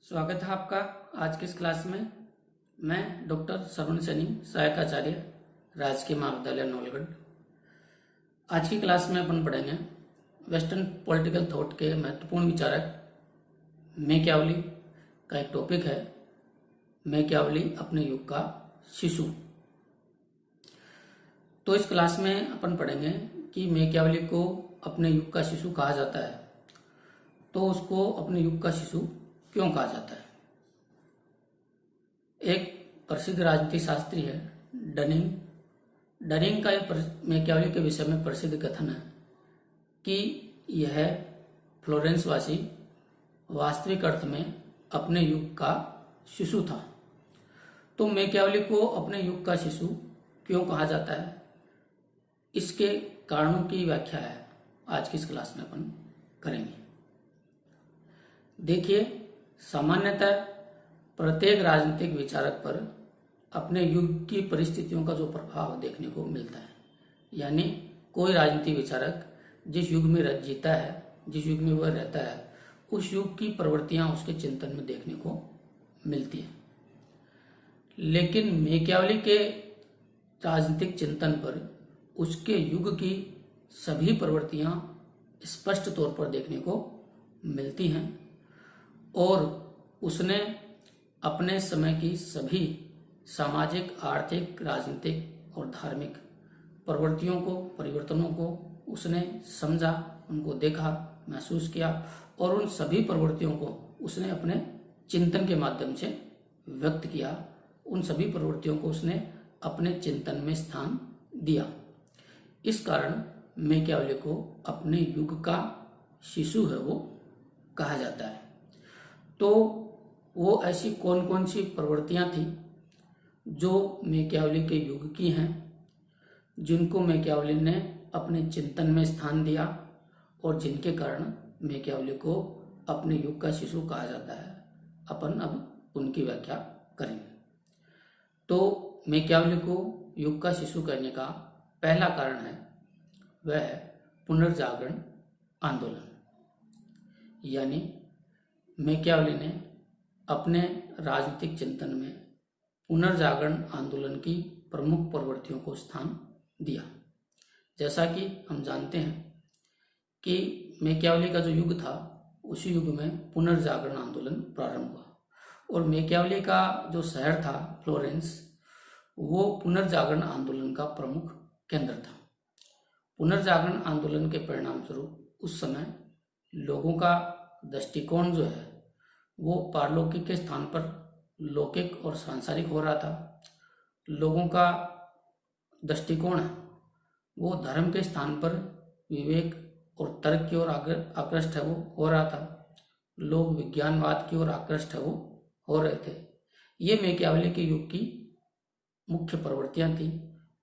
स्वागत है आपका आज की इस क्लास में। मैं डॉक्टर श्रवण सैनी, सहायक आचार्य, राजकीय महाविद्यालय नौलगढ़। आज की क्लास में अपन पढ़ेंगे वेस्टर्न पॉलिटिकल थॉट के महत्वपूर्ण विचारक मैकियावेली का एक टॉपिक है मैकियावेली अपने युग का शिशु। तो इस क्लास में अपन पढ़ेंगे कि मैकियावेली को अपने युग का शिशु कहा जाता है, तो उसको अपने युग का शिशु क्यों कहा जाता है। एक प्रसिद्ध राजनीतिक शास्त्री है डनिंग का मैकियावेली के विषय में प्रसिद्ध कथन है कि यह फ्लोरेंस वासी वास्तविक अर्थ में अपने युग का शिशु था। तो मैकियावेली को अपने युग का शिशु क्यों कहा जाता है, इसके कारणों की व्याख्या है आज की इस क्लास में अपन करेंगे। देखिए, सामान्यतः प्रत्येक राजनीतिक विचारक पर अपने युग की परिस्थितियों का जो प्रभाव देखने को मिलता है, यानी कोई राजनीतिक विचारक जिस युग में जीता है, जिस युग में वह रहता है, उस युग की प्रवृत्तियां उसके चिंतन में देखने को मिलती है। लेकिन मैकियावेली के राजनीतिक चिंतन पर उसके युग की सभी प्रवृत्तियां स्पष्ट तौर पर देखने को मिलती हैं और उसने अपने समय की सभी सामाजिक, आर्थिक, राजनीतिक और धार्मिक प्रवृत्तियों को, परिवर्तनों को उसने समझा, उनको देखा, महसूस किया और उन सभी प्रवृत्तियों को उसने अपने चिंतन के माध्यम से व्यक्त किया। उन सभी प्रवृत्तियों को उसने अपने चिंतन में स्थान दिया। इस कारण मैकियावेली को अपने युग का शिशु है वो कहा जाता है। तो वो ऐसी कौन कौन सी प्रवृत्तियां थी जो मैकियावेली के युग की हैं, जिनको मैकियावेली ने अपने चिंतन में स्थान दिया और जिनके कारण मैकियावेली को अपने युग का शिशु कहा जाता है, अपन अब उनकी व्याख्या करेंगे। तो मैकियावेली को युग का शिशु कहने का पहला कारण है वह है पुनर्जागरण आंदोलन। यानी मैकियावेली ने अपने राजनीतिक चिंतन में पुनर्जागरण आंदोलन की प्रमुख प्रवृत्तियों को स्थान दिया। जैसा कि हम जानते हैं कि मैकियावेली का जो युग था, उसी युग में पुनर्जागरण आंदोलन प्रारंभ हुआ और मैकियावेली का जो शहर था फ्लोरेंस, वो पुनर्जागरण आंदोलन का प्रमुख केंद्र था। पुनर्जागरण आंदोलन के परिणाम स्वरूप उस समय लोगों का दृष्टिकोण जो है वो पारलौकिक के स्थान पर लौकिक और सांसारिक हो रहा था। लोगों का दृष्टिकोण है वो धर्म के स्थान पर विवेक और तर्क की ओर आकृष्ट है वो हो रहा था। लोग विज्ञानवाद की ओर आकृष्ट है वो हो रहे थे। ये मैकियावेली के युग की मुख्य प्रवृत्तियां थी।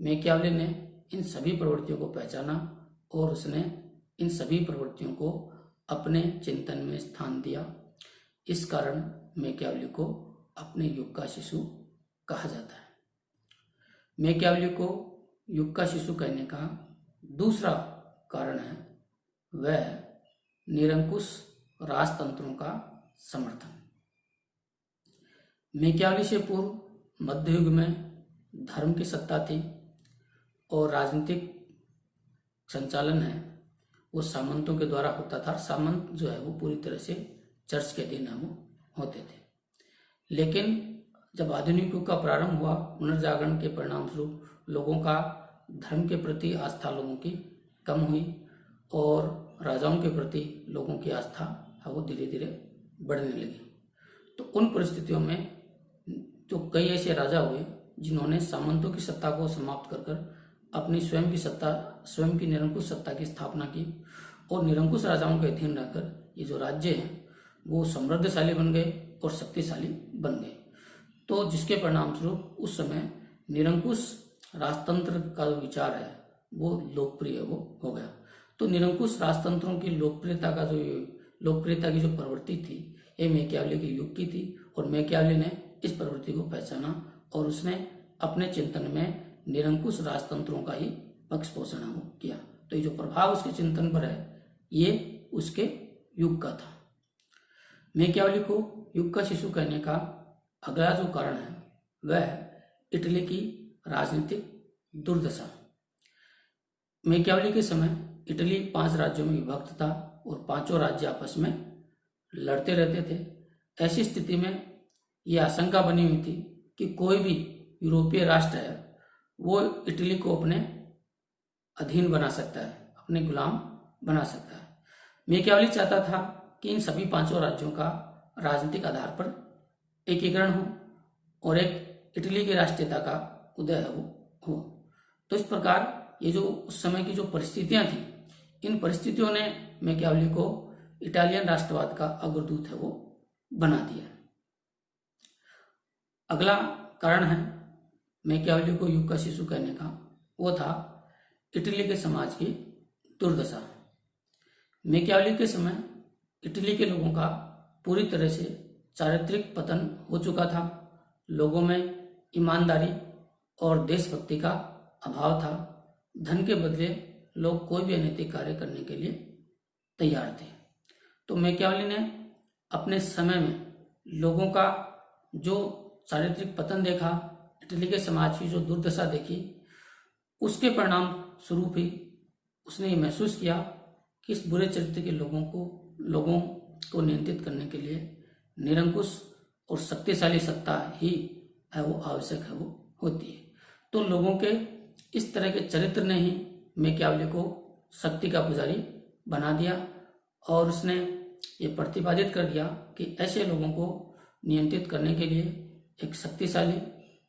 मैकियावेली ने इन सभी प्रवृत्तियों को पहचाना और उसने इन सभी प्रवृत्तियों को अपने चिंतन में स्थान दिया। इस कारण मैकियावेली को अपने युग का शिशु कहा जाता है। मैकियावेली को युग का शिशु कहने का दूसरा कारण है वह निरंकुश राजतंत्रों का समर्थन। मैकियावेली से पूर्व मध्य युग में धर्म की सत्ता थी और राजनीतिक संचालन है वो सामंतों के द्वारा होता था। सामंत जो है वो पूरी तरह से चर्च के अधीन वो होते थे। लेकिन जब आधुनिक युग का प्रारंभ हुआ, पुनर्जागरण के परिणाम स्वरूप लोगों का धर्म के प्रति आस्था लोगों की कम हुई और राजाओं के प्रति लोगों की आस्था वो धीरे धीरे बढ़ने लगी। तो उन परिस्थितियों में जो कई ऐसे राजा हुए जिन्होंने सामंतों की सत्ता को समाप्त कर अपनी स्वयं की सत्ता, स्वयं की निरंकुश सत्ता की स्थापना की और निरंकुश राजाओं के अधीन रहकर ये जो राज्य हैं वो समृद्धशाली बन गए और शक्तिशाली बन गए। तो जिसके परिणाम स्वरूप उस समय निरंकुश राजतंत्र का जो विचार है वो लोकप्रिय वो हो गया। तो निरंकुश राजतंत्रों की लोकप्रियता की जो प्रवृत्ति थी ये मैकियावेली के युग की थी और मैकियावेली ने इस प्रवृत्ति को पहचाना और उसने अपने चिंतन में निरंकुश राजतंत्रों का ही पक्ष पोषण किया। तो ये जो प्रभाव उसके चिंतन पर है ये उसके युग का था। मैकियावेली को युग का शिशु कहने का अगला जो कारण है वह है इटली की राजनीतिक दुर्दशा। मैकियावेली के समय इटली 5 राज्यों में विभक्त था और 5 राज्य आपस में लड़ते रहते थे। ऐसी स्थिति में यह आशंका बनी हुई थी कि कोई भी यूरोपीय राष्ट्र है वो इटली को अपने अधीन बना सकता है, अपने गुलाम बना सकता है। मैकियावेली चाहता था कि इन सभी 5 राज्यों का राजनीतिक आधार पर एकीकरण हो और एक इटली की राष्ट्रीयता का उदय हो। तो इस प्रकार ये जो उस समय की जो परिस्थितियां थी, इन परिस्थितियों ने मैकियावेली को इटालियन राष्ट्रवाद का अग्रदूत है वो बना दिया। अगला कारण है मैकियावेली को युग का शिशु कहने का, वो था इटली के समाज की दुर्दशा। मैकियावेली के समय इटली के लोगों का पूरी तरह से चारित्रिक पतन हो चुका था। लोगों में ईमानदारी और देशभक्ति का अभाव था। धन के बदले लोग कोई भी अनैतिक कार्य करने के लिए तैयार थे। तो मैकियावेली ने अपने समय में लोगों का जो चारित्रिक पतन देखा, इटली के समाज की जो दुर्दशा देखी, उसके परिणाम स्वरूप ही उसने ये महसूस किया कि इस बुरे चरित्र के लोगों को नियंत्रित करने के लिए निरंकुश और शक्तिशाली सत्ता ही है वो आवश्यक है वो होती है। तो लोगों के इस तरह के चरित्र ने ही मैकियावेली को शक्ति का पुजारी बना दिया और उसने ये प्रतिपादित कर दिया कि ऐसे लोगों को नियंत्रित करने के लिए एक शक्तिशाली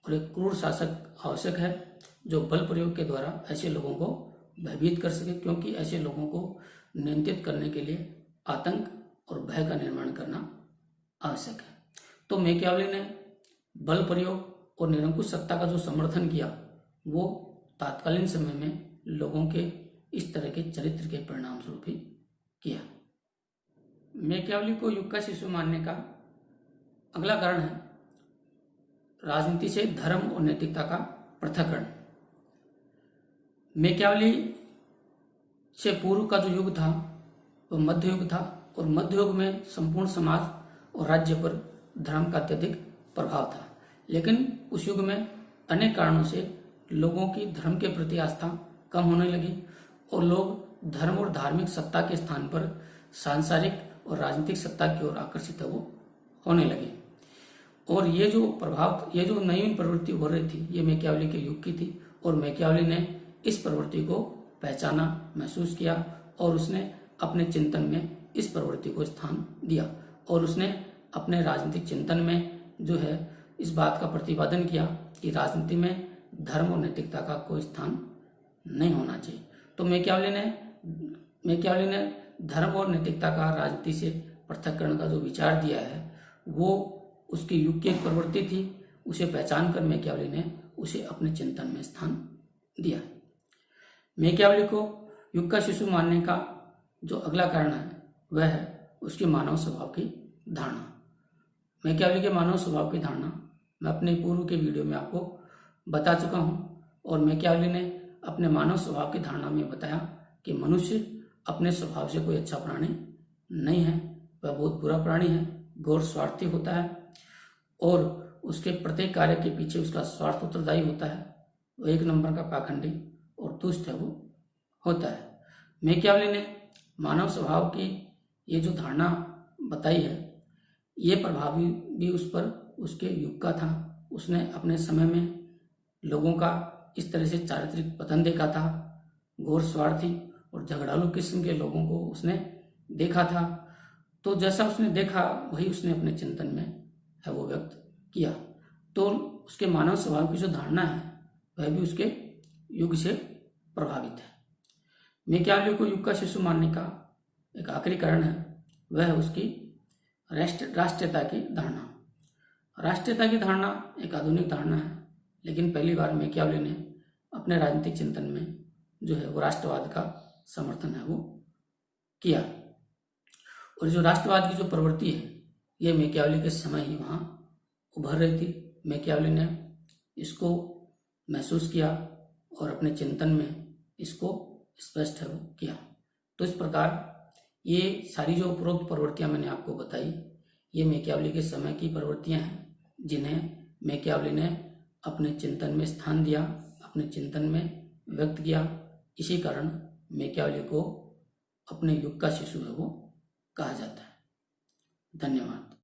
और एक क्रूर शासक आवश्यक है जो बल प्रयोग के द्वारा ऐसे लोगों को भयभीत कर सके, क्योंकि ऐसे लोगों को नियंत्रित करने के लिए आतंक और भय का निर्माण करना आवश्यक है। तो मैकियावेली ने बल प्रयोग और निरंकुश सत्ता का जो समर्थन किया वो तात्कालीन समय में लोगों के इस तरह के चरित्र के परिणाम स्वरूप ही किया। मैकियावेली को युग का शिशु मानने का अगला कारण है राजनीति से धर्म और नैतिकता का पृथक्करण। मैकियावेली से पूर्व का जो युग था वो मध्य युग था और मध्य युग में संपूर्ण समाज और राज्य पर धर्म का अत्यधिक प्रभाव था। लेकिन उस युग में अनेक कारणों से लोगों की धर्म के प्रति आस्था कम होने लगी और लोग धर्म और धार्मिक सत्ता के स्थान पर सांसारिक और राजनीतिक सत्ता की ओर आकर्षित होने लगे। और ये जो नई प्रवृत्ति हो रही थी ये मैकियावेली के युग की थी और मैकियावेली ने इस प्रवृत्ति को पहचाना, महसूस किया और उसने अपने चिंतन में इस प्रवृत्ति को स्थान दिया और उसने अपने राजनीतिक चिंतन में जो है इस बात का प्रतिपादन किया कि राजनीति में धर्म और नैतिकता का कोई स्थान नहीं होना चाहिए। तो मैकियावेली ने धर्म और नैतिकता का राजनीति से पृथक्करण का जो विचार दिया है वो उसके युग की एक प्रवृत्ति थी। उसे पहचान कर मैकियावेली ने उसे अपने चिंतन में स्थान दिया। मैकियावेली को युग का शिशु मानने का जो अगला कारण है वह है उसकी मानव स्वभाव की धारणा। मैकियावेली के मानव स्वभाव की धारणा मैं अपने पूर्व के वीडियो में आपको बता चुका हूँ और मैकियावेली ने अपने मानव स्वभाव की धारणा में बताया कि मनुष्य अपने स्वभाव से कोई अच्छा प्राणी नहीं है, वह बहुत बुरा प्राणी है, घोर स्वार्थी होता है और उसके प्रत्येक कार्य के पीछे उसका स्वार्थ उत्तरदायी होता है। वो एक नंबर का पाखंडी और दुष्ट है वो होता है। मैकियावेली ने मानव स्वभाव की ये जो धारणा बताई है ये प्रभाव भी उस पर उसके युग का था। उसने अपने समय में लोगों का इस तरह से चारित्रिक पतन देखा था। घोर स्वार्थी और झगड़ालू किस्म के लोगों को उसने देखा था। तो जैसा उसने देखा वही उसने अपने चिंतन में है वो व्यक्त किया। तो उसके मानव स्वभाव की जो धारणा है वह भी उसके युग से प्रभावित है। मैकियावेली को युग का शिशु मानने का एक आखिरी कारण है वह है उसकी राष्ट्रीयता की धारणा। राष्ट्रीयता की धारणा एक आधुनिक धारणा है, लेकिन पहली बार मैकियावेली ने अपने राजनीतिक चिंतन में जो है वो राष्ट्रवाद का समर्थन है वो किया। और जो राष्ट्रवाद की जो प्रवृत्ति है ये मैकियावेली के समय ही वहाँ उभर रही थी। मैकियावेली ने इसको महसूस किया और अपने चिंतन में इसको स्पष्ट है वो किया। तो इस प्रकार ये सारी जो उपरोक्त प्रवृत्तियां मैंने आपको बताई ये मैकियावली के समय की प्रवृत्तियां हैं जिन्हें मैकियावली ने अपने चिंतन में स्थान दिया, अपने चिंतन में व्यक्त किया। इसी कारण मैकियावली को अपने युग का शिशु है वो कहा जाता है। धन्यवाद।